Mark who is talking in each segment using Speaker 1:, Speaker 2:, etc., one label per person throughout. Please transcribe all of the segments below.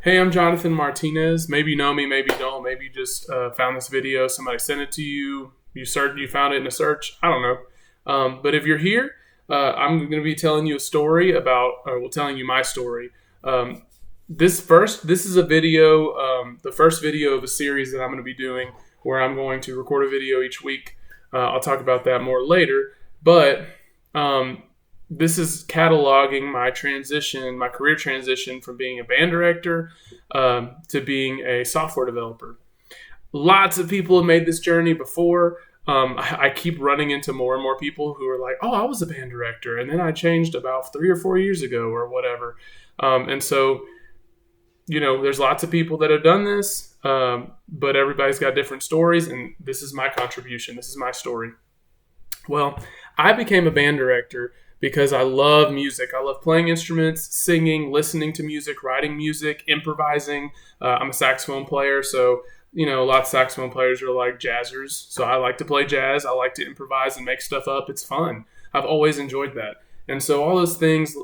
Speaker 1: Hey, I'm Jonathan Martinez. Maybe you know me, maybe you don't. Maybe you just found this video. Somebody sent it to you. You found it in a search. I don't know. But if you're here, I'm going to be telling you a story telling you my story. Um, this is a video, the first video of a series that I'm going to be doing, where I'm going to record a video each week. I'll talk about that more later. But um, this is cataloging my career transition from being a band director to being a software developer. Lots of people have made this journey before. I keep running into more and more people who are like, "Oh, I was a band director, and then I changed about 3 or 4 years ago, or whatever." And so, there's lots of people that have done this, but everybody's got different stories, and this is my contribution. This is my story. Well, I became a band director because I love music. I love playing instruments, singing, listening to music, writing music, improvising. I'm a saxophone player, so lots of saxophone players are like jazzers. So I like to play jazz. I like to improvise and make stuff up. It's fun. I've always enjoyed that, and so all those things,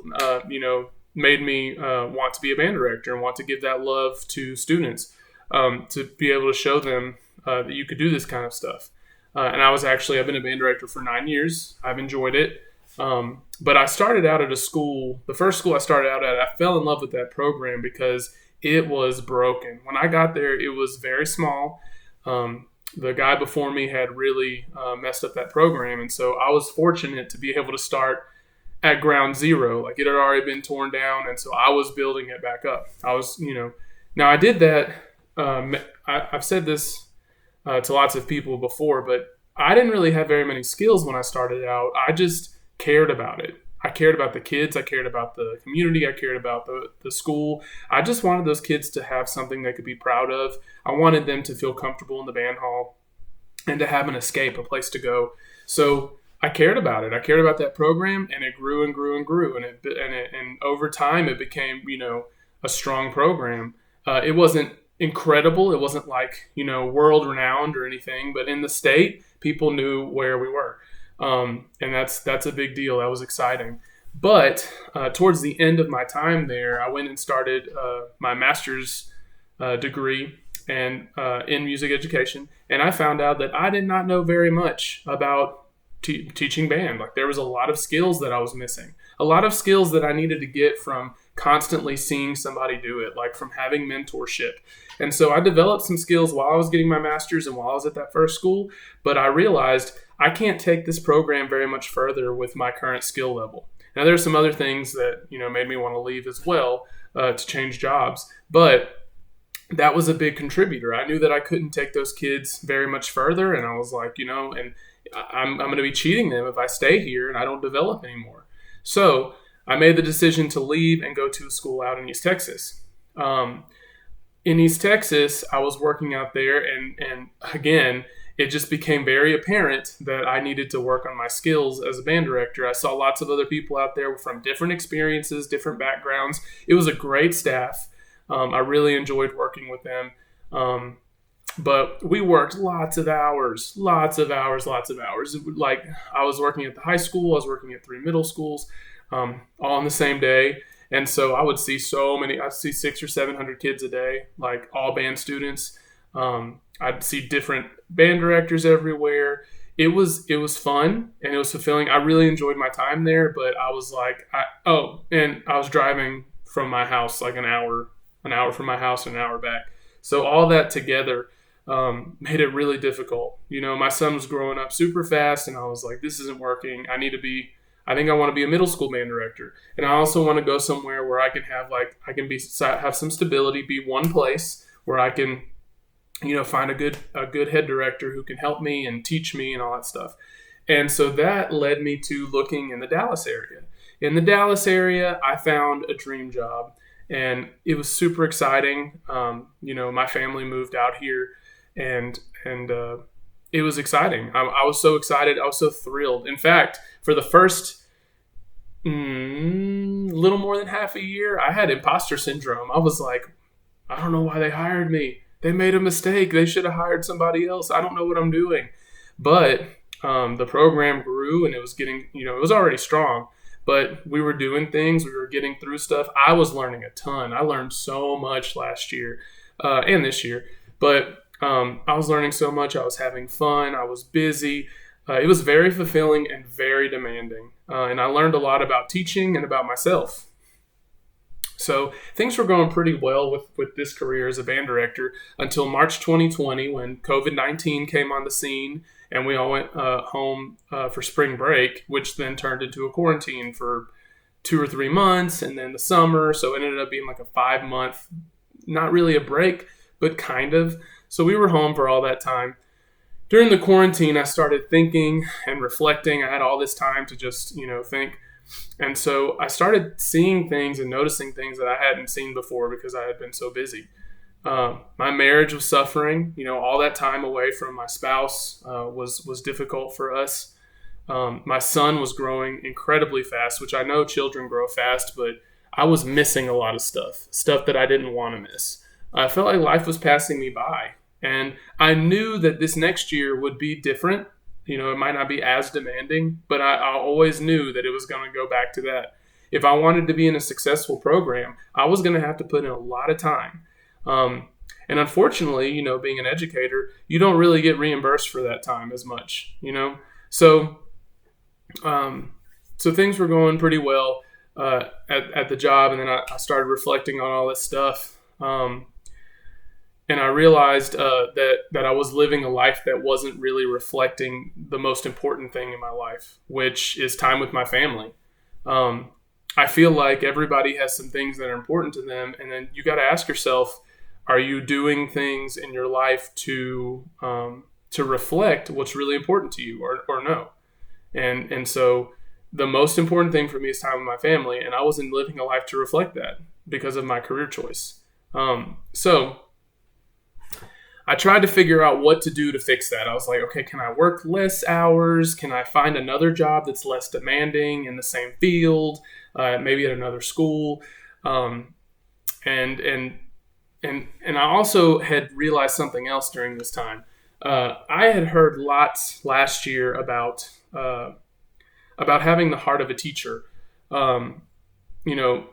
Speaker 1: made me want to be a band director and want to give that love to students, to be able to show them that you could do this kind of stuff. And I've been a band director for 9 years. I've enjoyed it. But I started out at a school, the first school I started out at, I fell in love with that program because it was broken. When I got there, it was very small. The guy before me had really messed up that program. And so I was fortunate to be able to start at ground zero. Like, it had already been torn down. And so I was building it back up. Now I did that. I've said this to lots of people before, but I didn't really have very many skills when I started out. I just cared about it. I cared about the kids. I cared about the community. I cared about the school. I just wanted those kids to have something they could be proud of. I wanted them to feel comfortable in the band hall and to have an escape, a place to go. So I cared about it. I cared about that program, and it grew and grew and grew. And over time, it became, a strong program. It wasn't incredible. It wasn't like, world renowned or anything, but in the state, people knew where we were. And that's a big deal. That was exciting. But towards the end of my time there, I went and started my master's degree in music education, and I found out that I did not know very much about teaching band. Like, there was a lot of skills that I was missing, a lot of skills that I needed to get from constantly seeing somebody do it, like from having mentorship. And so I developed some skills while I was getting my master's and while I was at that first school, but I realized I can't take this program very much further with my current skill level. Now, there's some other things that, made me want to leave as well, to change jobs, but that was a big contributor. I knew that I couldn't take those kids very much further, and I was like, and I'm going to be cheating them if I stay here and I don't develop anymore. So I made the decision to leave and go to a school out in East Texas. In East Texas, I was working out there, and again, it just became very apparent that I needed to work on my skills as a band director. I saw lots of other people out there from different experiences, different backgrounds. It was a great staff. I really enjoyed working with them. But we worked lots of hours. Like, I was working at the high school, I was working at 3 middle schools, all on the same day. And so I'd see 600 or 700 kids a day, like all band students. I'd see different band directors everywhere. It was fun and it was fulfilling. I really enjoyed my time there, but I was like, and I was driving from my house like an hour from my house and an hour back. So all that together made it really difficult. My son was growing up super fast, and I was like, this isn't working. I think I want to be a middle school band director, and I also want to go somewhere where I can have some stability, be one place where I can, find a good head director who can help me and teach me and all that stuff. And so that led me to looking in the Dallas area. In the Dallas area, I found a dream job, and it was super exciting. My family moved out here, and it was exciting. I was so excited. I was so thrilled. In fact, for the first little more than half a year, I had imposter syndrome. I was like, I don't know why they hired me. They made a mistake. They should have hired somebody else. I don't know what I'm doing. But the program grew, and it was getting, it was already strong, but we were doing things, we were getting through stuff. I was learning a ton. I learned so much last year and this year, but I was learning so much. I was having fun. I was busy. It was very fulfilling and very demanding. And I learned a lot about teaching and about myself. So things were going pretty well with this career as a band director until March 2020 when COVID-19 came on the scene and we all went home for spring break, which then turned into a quarantine for 2 or 3 months and then the summer. So it ended up being like a 5-month, not really a break, but kind of. So we were home for all that time. During the quarantine, I started thinking and reflecting. I had all this time to just, think. And so I started seeing things and noticing things that I hadn't seen before because I had been so busy. My marriage was suffering. All that time away from my spouse was difficult for us. My son was growing incredibly fast, which I know children grow fast, but I was missing a lot of stuff that I didn't want to miss. I felt like life was passing me by. And I knew that this next year would be different. It might not be as demanding, but I always knew that it was going to go back to that. If I wanted to be in a successful program, I was going to have to put in a lot of time. And unfortunately, being an educator, you don't really get reimbursed for that time as much, So things were going pretty well at the job, and then I started reflecting on all this stuff. And I realized that I was living a life that wasn't really reflecting the most important thing in my life, which is time with my family. I feel like everybody has some things that are important to them, and then you got to ask yourself, are you doing things in your life to reflect what's really important to you, or no? And so the most important thing for me is time with my family, and I wasn't living a life to reflect that because of my career choice. So I tried to figure out what to do to fix that. I was like, okay, can I work less hours? Can I find another job that's less demanding in the same field, maybe at another school? And I also had realized something else during this time. I had heard lots last year about having the heart of a teacher.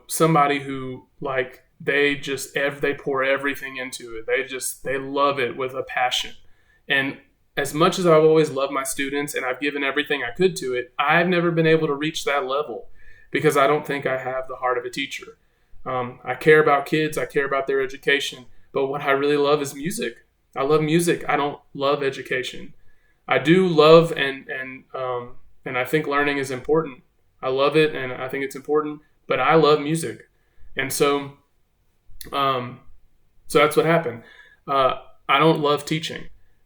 Speaker 1: Somebody who they pour everything into it. They love it with a passion. And as much as I've always loved my students and I've given everything I could to it, I've never been able to reach that level because I don't think I have the heart of a teacher. I care about kids. I care about their education. But what I really love is music. I love music. I don't love education. I do love and I think learning is important. I love it and I think it's important, but I love music. And so that's what happened. I don't love teaching,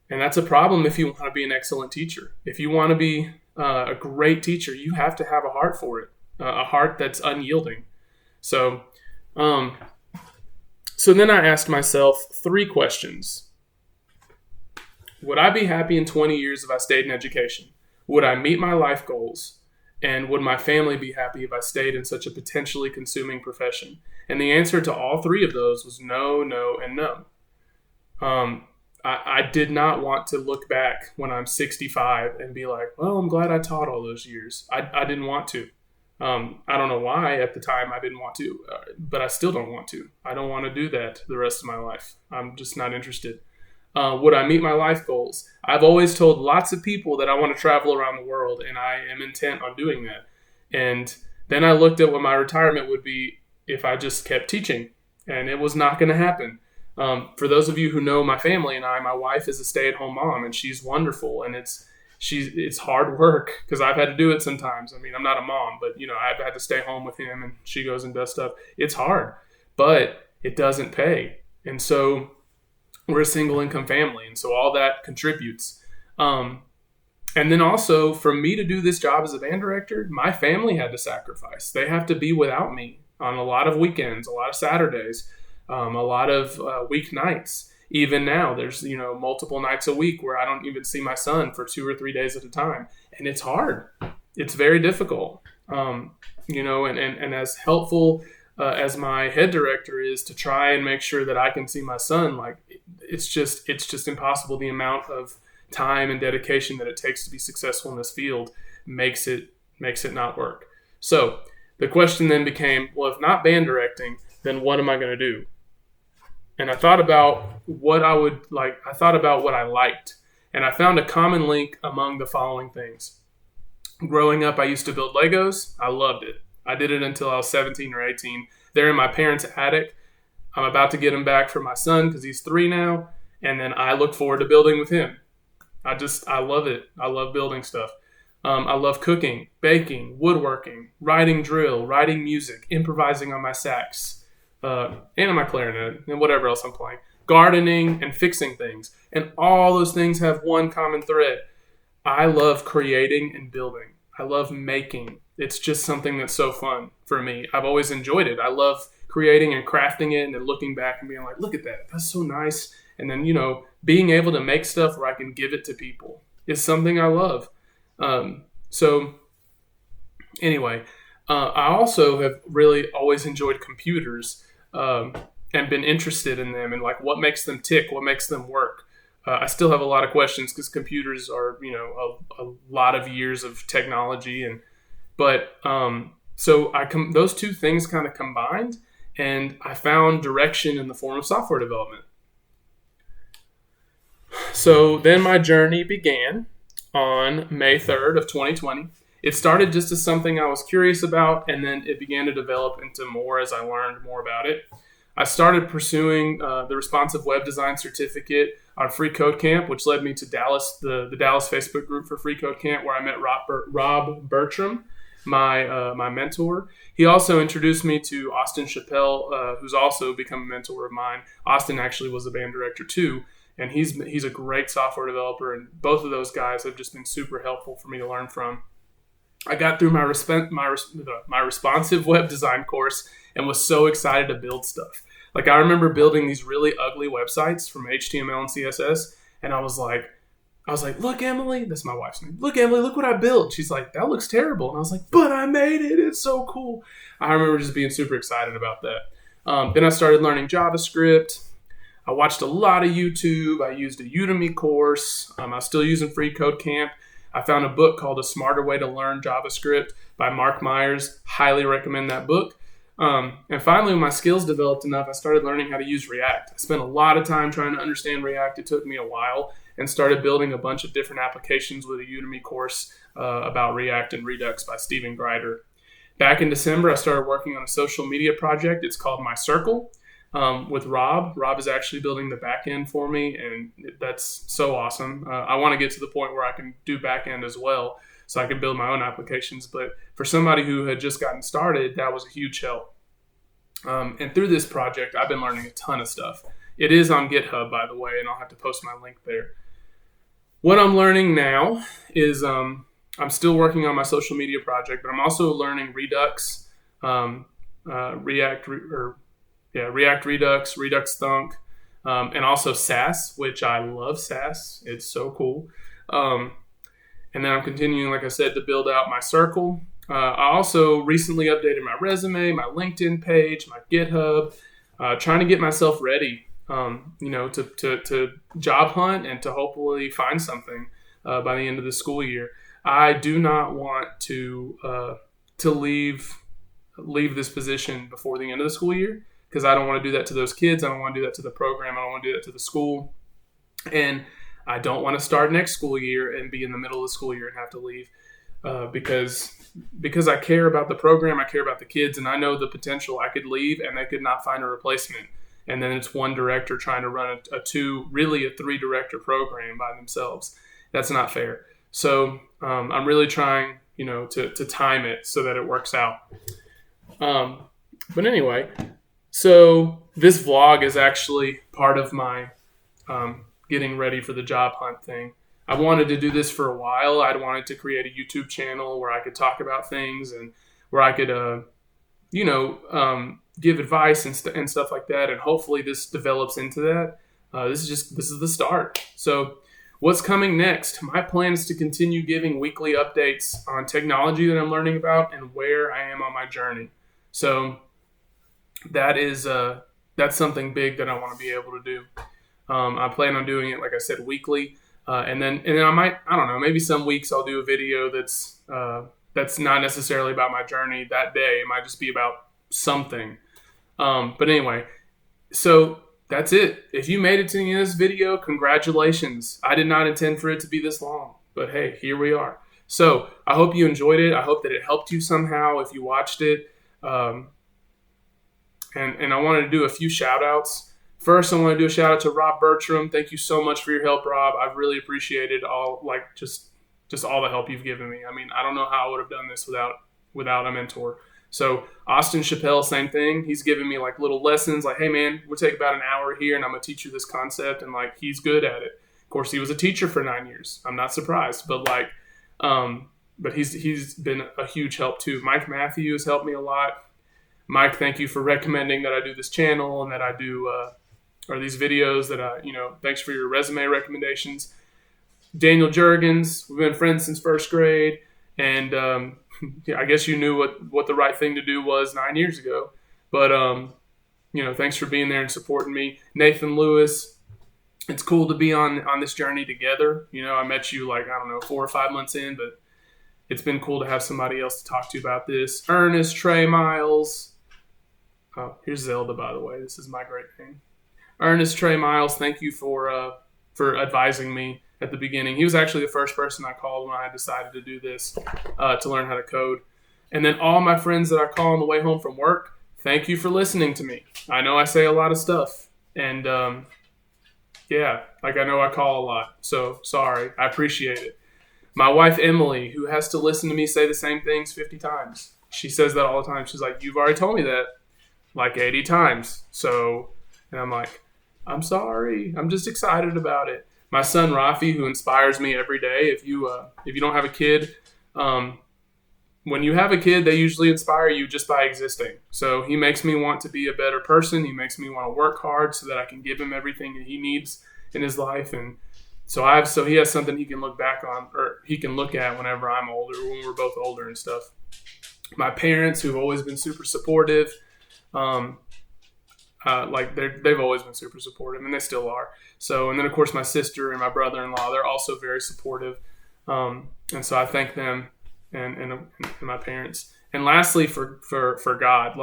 Speaker 1: and that's a problem if you want to be an excellent teacher. If you want to be a great teacher, you have to have a heart for it, a heart that's unyielding. So then I asked myself 3 questions. Would I be happy in 20 years if I stayed in education? Would I meet my life goals? And would my family be happy if I stayed in such a potentially consuming profession? And the answer to all 3 of those was no, no, and no. I did not want to look back when I'm 65 and be like, well, I'm glad I taught all those years. I didn't want to. I don't know why at the time I didn't want to, but I still don't want to. I don't want to do that the rest of my life. I'm just not interested. Would I meet my life goals? I've always told lots of people that I want to travel around the world, and I am intent on doing that. And then I looked at what my retirement would be if I just kept teaching, and it was not going to happen. For those of you who know my family and my wife is a stay-at-home mom, and she's wonderful, and it's hard work because I've had to do it sometimes. I mean, I'm not a mom, but I've had to stay home with him, and she goes and does stuff. It's hard, but it doesn't pay, and so we're a single income family, and so all that contributes. And then also, for me to do this job as a band director, my family had to sacrifice. They have to be without me on a lot of weekends, a lot of Saturdays, a lot of weeknights. Even now, there's multiple nights a week where I don't even see my son for 2 or 3 days at a time, and it's hard. It's very difficult. And as helpful as my head director is to try and make sure that I can see my son, it's just impossible. The amount of time and dedication that it takes to be successful in this field makes it not work. So the question then became, well, if not band directing, then what am I going to do? And I thought about what I would like. I thought about what I liked, and I found a common link among the following things. Growing up, I used to build Legos. I loved it. I did it until I was 17 or 18. They're in my parents' attic. I'm about to get them back for my son because he's 3 now, and then I look forward to building with him. I love it. I love building stuff. I love cooking, baking, woodworking, writing drill, writing music, improvising on my sax, and on my clarinet, and whatever else I'm playing. Gardening and fixing things. And all those things have one common thread. I love creating and building. I love making. It's just something that's so fun for me. I've always enjoyed it. I love creating and crafting it and then looking back and being like, look at that. That's so nice. And then, being able to make stuff where I can give it to people is something I love. So anyway, I also have really always enjoyed computers and been interested in them and like what makes them tick, what makes them work. I still have a lot of questions because computers are, a lot of years of technology, so those two things kind of combined, and I found direction in the form of software development. So then my journey began on May 3rd of 2020. It started just as something I was curious about, and then it began to develop into more as I learned more about it. I started pursuing the responsive web design certificate on Free Code Camp, which led me to Dallas, the Dallas Facebook group for Free Code Camp, where I met Rob Bertram, my mentor. He also introduced me to Austin Chappelle, who's also become a mentor of mine. Austin actually was a band director too, and he's a great software developer, and both of those guys have just been super helpful for me to learn from. I got through my responsive web design course and was so excited to build stuff. Like, I remember building these really ugly websites from HTML and CSS, and I was like, look, Emily, that's my wife's name. Look, Emily, look what I built. She's like, that looks terrible. And I was like, but I made it. It's so cool. I remember just being super excited about that. Then I started learning JavaScript. I watched a lot of YouTube. I used a Udemy course. I was still using Free Code Camp. I found a book called A Smarter Way to Learn JavaScript by Mark Myers. Highly recommend that book. And finally, when my skills developed enough, I started learning how to use React. I spent a lot of time trying to understand React. It took me a while, and started building a bunch of different applications with a Udemy course about React and Redux by Stephen Grider. Back in December, I started working on a social media project. It's called My Circle with Rob. Rob is actually building the back end for me, and that's so awesome. I want to get to the point where I can do back end as well, so I can build my own applications. But for somebody who had just gotten started, that was a huge help. And through this project, I've been learning a ton of stuff. It is on GitHub, by the way, and I'll have to post my link there. What I'm learning now is I'm still working on my social media project, but I'm also learning Redux, React Redux, Redux Thunk, and also Sass, which I love Sass. It's so cool. And then I'm continuing, like I said, to build out my circle. I also recently updated my resume, my LinkedIn page, my GitHub, trying to get myself ready, to job hunt and to hopefully find something by the end of the school year. I do not want to leave this position before the end of the school year, because I don't want to do that to those kids. I don't want to do that to the program. I don't want to do that to the school. And I don't want to start next school year and be in the middle of the school year and have to leave because I care about the program. I care about the kids, and I know the potential. I could leave and they could not find a replacement. And then it's one director trying to run a 3 director program by themselves. That's not fair. So I'm really trying, to time it so that it works out. But anyway, so this vlog is actually part of my getting ready for the job hunt thing. I wanted to do this for a while. I'd wanted to create a YouTube channel where I could talk about things and where I could, give advice and stuff like that. And hopefully this develops into that. This is the start. So what's coming next? My plan is to continue giving weekly updates on technology that I'm learning about and where I am on my journey. So that's something big that I want to be able to do. I plan on doing it, like I said, weekly. And then I might, I don't know, maybe some weeks I'll do a video that's that's not necessarily about my journey that day. It might just be about something. But anyway, so that's it. If you made it to the end of this video, congratulations. I did not intend for it to be this long, but hey, here we are. So I hope you enjoyed it. I hope that it helped you somehow if you watched it. And I wanted to do a few shout outs. First, I want to do a shout out to Rob Bertram. Thank you so much for your help, Rob. I've really appreciated just all the help you've given me. I mean, I don't know how I would have done this without a mentor. So Austin Chappelle, same thing. He's given me like little lessons, like, hey man, we'll take about an hour here and I'm gonna teach you this concept, and like he's good at it. Of course, he was a teacher for 9 years. I'm not surprised, but he's been a huge help too. Mike Matthews helped me a lot. Mike, thank you for recommending that I do this channel and that I do or these videos that thanks for your resume recommendations. Daniel Jurgens, we've been friends since first grade, and I guess you knew what the right thing to do was 9 years ago. But thanks for being there and supporting me. Nathan Lewis, it's cool to be on this journey together. I met you 4 or 5 months in, but it's been cool to have somebody else to talk to about this. Ernest, Trey Miles. Oh, here's Zelda, by the way. This is my great name. Ernest, Trey Miles, thank you for advising me at the beginning. He was actually the first person I called when I decided to do this, to learn how to code. And then all my friends that I call on the way home from work, thank you for listening to me. I know I say a lot of stuff, and I know I call a lot, so sorry. I appreciate it. My wife, Emily, who has to listen to me say the same things 50 times. She says that all the time. She's like, you've already told me that like 80 times. And I'm like, I'm sorry. I'm just excited about it. My son, Rafi, who inspires me every day. If you don't have a kid, when you have a kid, they usually inspire you just by existing. So he makes me want to be a better person. He makes me want to work hard so that I can give him everything that he needs in his life. And so he has something he can look back on, or he can look at whenever I'm older, when we're both older and stuff. My parents, who've always been super supportive, they've always been super supportive, and they still are. So, and then of course my sister and my brother-in-law, they're also very supportive, and so I thank them and my parents. And lastly, for God,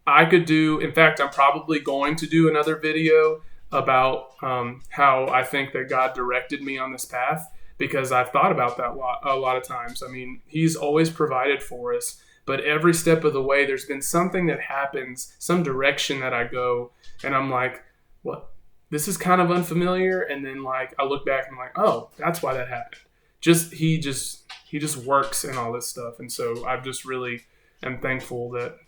Speaker 1: I could do. In fact, I'm probably going to do another video about how I think that God directed me on this path, because I've thought about that a lot of times. I mean, He's always provided for us, but every step of the way, there's been something that happens, some direction that I go, and I'm like, what? This is kind of unfamiliar. And then I look back and I'm like, oh, that's why that happened. He just works in all this stuff. And so I just really am thankful that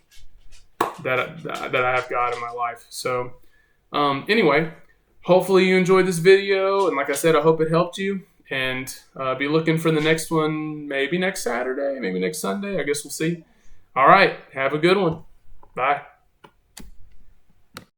Speaker 1: I have God in my life. So anyway, hopefully you enjoyed this video. And like I said, I hope it helped you. And be looking for the next one, maybe next Saturday, maybe next Sunday. I guess we'll see. All right. Have a good one. Bye.